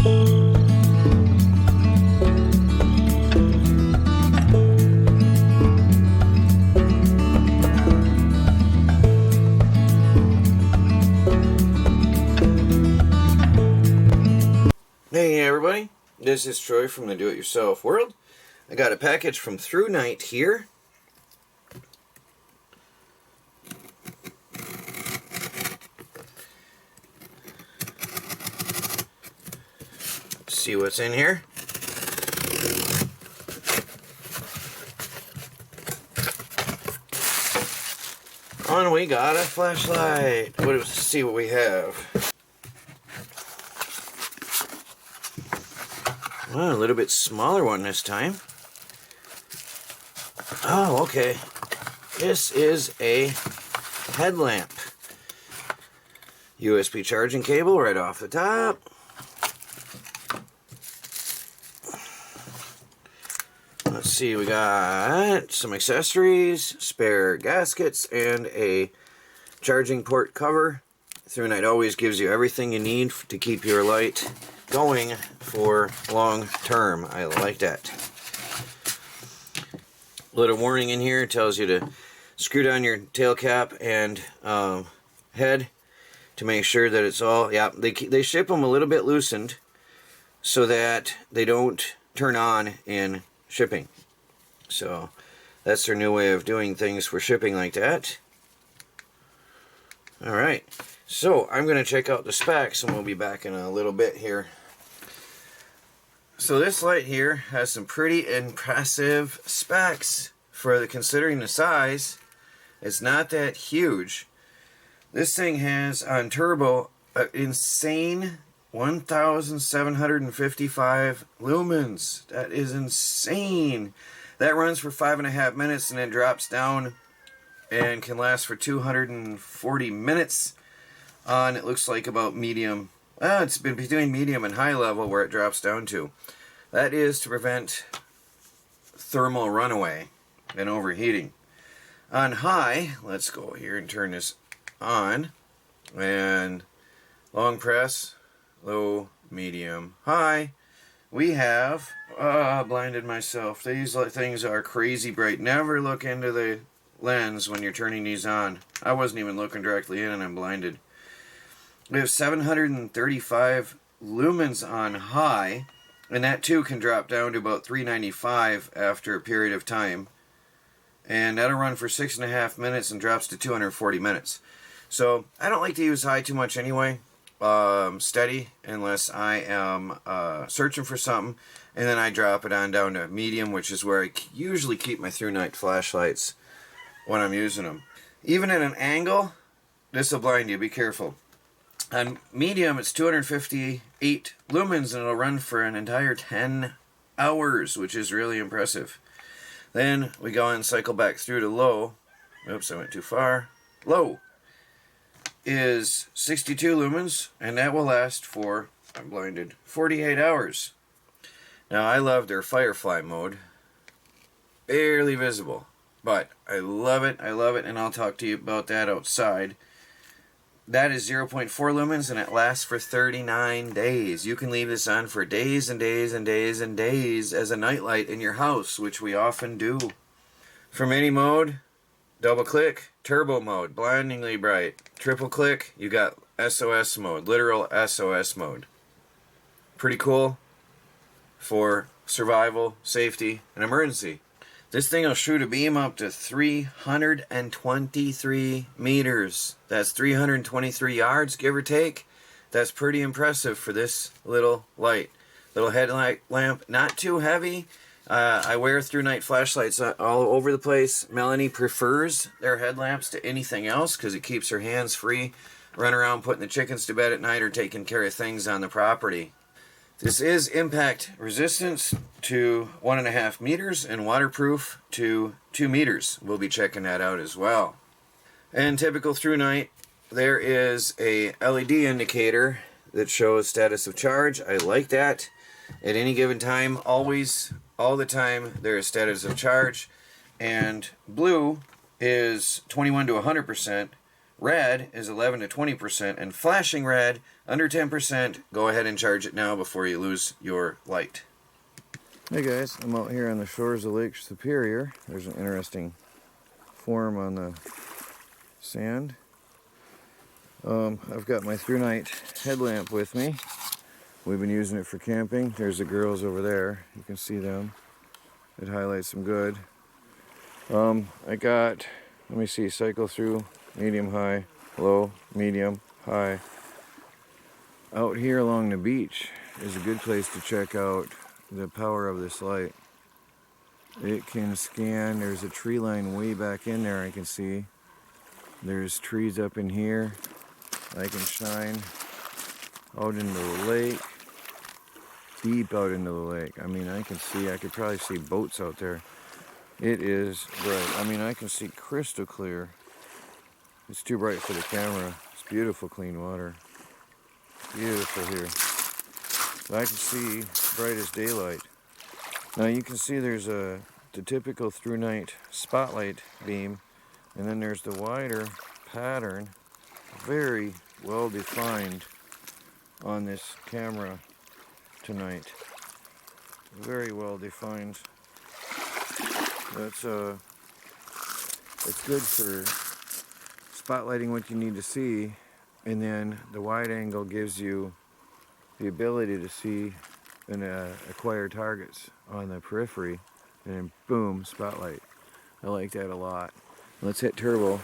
Hey everybody, this is Troy from the Do-It-Yourself world. I got a package from ThruNite here. Let's see what's in here. And we got a flashlight. Let's see what we have. Oh, a little bit smaller one this time. Oh, okay. This is a headlamp. USB charging cable right off the top. Let's see, we got some accessories, spare gaskets, and a charging port cover. ThruNite always gives you everything you need to keep your light going for long term. I like that. Little warning in here tells you to screw down your tail cap and head to make sure that it's all, yeah, they ship them a little bit loosened so that they don't turn on in shipping. So that's their new way of doing things for shipping like that. Alright, so I'm going to check out the specs and we'll be back in a little bit here. So this light here has some pretty impressive specs for considering the size. It's not that huge. This thing has on turbo an insane 1,755 lumens. That is insane. That runs for 5.5 minutes and then drops down and can last for 240 minutes on, it looks like, about medium. Well, it's been between medium and high level where it drops down to. That is to prevent thermal runaway and overheating. On high, let's go here and turn this on. And long press, low, medium, high. We have, blinded myself. These things are crazy bright. Never look into the lens when you're turning these on. I wasn't even looking directly in and I'm blinded. We have 735 lumens on high, and that too can drop down to about 395 after a period of time. And that'll run for 6.5 minutes and drops to 240 minutes. So I don't like to use high too much anyway. Steady unless I am searching for something, and then I drop it on down to medium, which is where I usually keep my ThruNite flashlights when I'm using them. Even at an angle, this will blind you. Be careful. On medium, it's 258 lumens, and it'll run for an entire 10 hours, which is really impressive. Then we go and cycle back through to low. Oops, I went too far. Low is 62 lumens, and that will last for, I'm blinded, 48 hours. Now, I love their Firefly mode. Barely visible, but I love it, and I'll talk to you about that outside. That is 0.4 lumens, and it lasts for 39 days. You can leave this on for days and days and days and days as a nightlight in your house, which we often do. From any mode, double click, turbo mode, blindingly bright. Triple click, you got SOS mode, literal SOS mode. Pretty cool for survival, safety, and emergency. This thing will shoot a beam up to 323 meters. That's 323 yards, give or take. That's pretty impressive for this little light. Little headlight lamp, not too heavy. I wear ThruNite flashlights all over the place. Melanie prefers their headlamps to anything else because it keeps her hands free, running around putting the chickens to bed at night or taking care of things on the property. This is impact resistance to 1.5 meters and waterproof to 2 meters. We'll be checking that out as well. And typical ThruNite, there is a LED indicator that shows status of charge. I like that. At any given time, always, all the time, there is status of charge. And blue is 21 to 100%, red is 11 to 20%, and flashing red under 10%. Go ahead and charge it now before you lose your light. Hey guys, I'm out here on the shores of Lake Superior. There's an interesting form on the sand. I've got my ThruNite headlamp with me. We've been using it for camping. There's the girls over there. You can see them. It highlights them good. I got, let me see, cycle through, medium, high, low, medium, high. Out here along the beach is a good place to check out the power of this light. It can scan, there's a tree line way back in there I can see. There's trees up in here. I can shine out into the lake, deep out into the lake. I mean, I could probably see boats out there. It is bright. I mean, I can see crystal clear. It's too bright for the camera. It's beautiful, clean water. Beautiful here. But I can see bright as daylight. Now you can see there's the typical ThruNite spotlight beam, and then there's the wider pattern, very well defined on this camera tonight. Very well defined. That's it's good for spotlighting what you need to see, and then the wide angle gives you the ability to see and acquire targets on the periphery, and then boom, spotlight. I like that a lot. Let's hit turbo.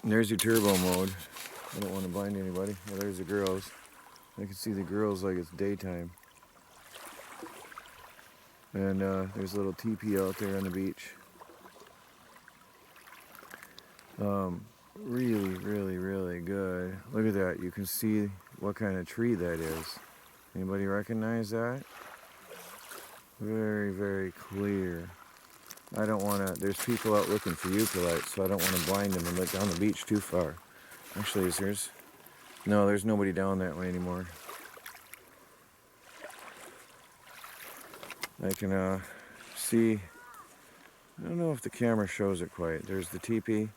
And there's your turbo mode. I don't want to blind anybody. Well, there's the girls. I can see the girls like it's daytime. And there's a little teepee out there on the beach. Really, really, really good. Look at that. You can see what kind of tree that is. Anybody recognize that? Very, very clear. I don't want to, there's people out looking for eucalypts, so I don't want to blind them and look down the beach too far. Actually, there's nobody down that way anymore. I can see, I don't know if the camera shows it quite. There's the teepee,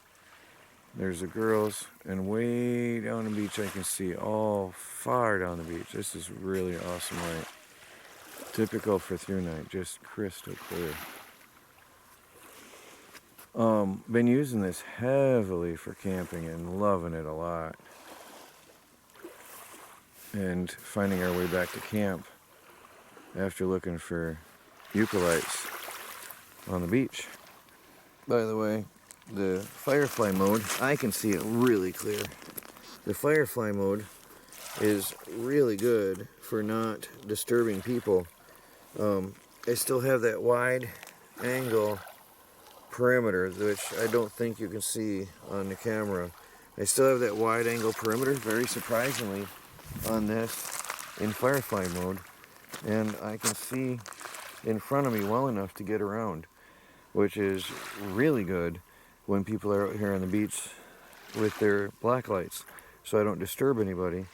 there's the girls, and way down the beach I can see all far down the beach. This is really awesome light. Typical for ThruNite, just crystal clear. Been using this heavily for camping and loving it a lot. And finding our way back to camp after looking for eucalypts on the beach. By the way, the firefly mode, I can see it really clear. The firefly mode is really good for not disturbing people. I still have that wide angle perimeter, which I don't think you can see on the camera. I still have that wide angle perimeter, very surprisingly, on this in firefly mode. And I can see in front of me well enough to get around, which is really good when people are out here on the beach with their black lights, so I don't disturb anybody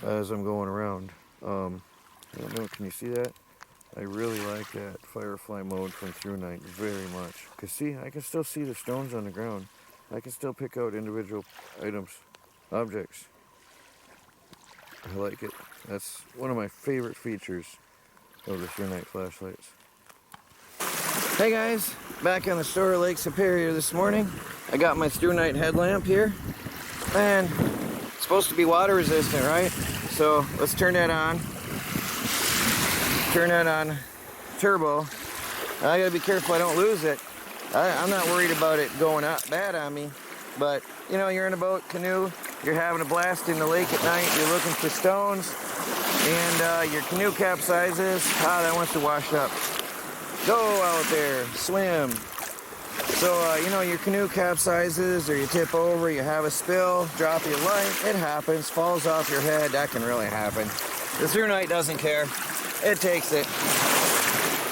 as I'm going around. I don't know, can you see that? I really like that firefly mode from ThruNite very much. Because see, I can still see the stones on the ground. I can still pick out individual items, objects. I like it. That's one of my favorite features of the ThruNite flashlights. Hey guys, back on the shore of Lake Superior this morning. I got my ThruNite headlamp here. And it's supposed to be water resistant, right? So let's turn that on. Turn that on turbo. I gotta be careful I don't lose it. I'm not worried about it going up bad on me, but you know, you're in a boat, canoe, you're having a blast in the lake at night, you're looking for stones, and your canoe capsizes. That wants to wash up. Go out there, swim. So, you know, your canoe capsizes, or you tip over, you have a spill, drop your light, it happens, falls off your head, that can really happen. The ThruNite doesn't care. It takes it.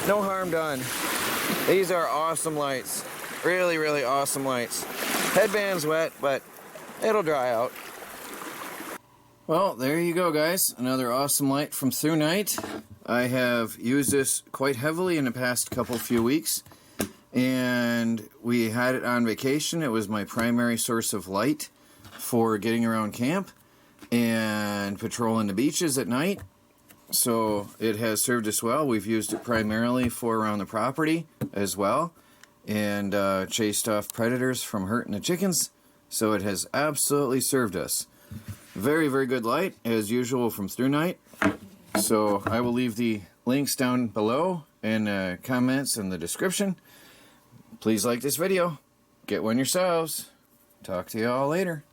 No harm done. These are awesome lights. Really, really awesome lights. Headband's wet, but it'll dry out. Well, there you go, guys. Another awesome light from ThruNite. I have used this quite heavily in the past few weeks. and we had it on vacation. It was my primary source of light for getting around camp and patrolling the beaches at night. So it has served us well. We've used it primarily for around the property as well, and chased off predators from hurting the chickens. So it has absolutely served us. Very, very good light, as usual, from ThruNite. So I will leave the links down below and comments in the description. Please like this video. Get one yourselves. Talk to you all later.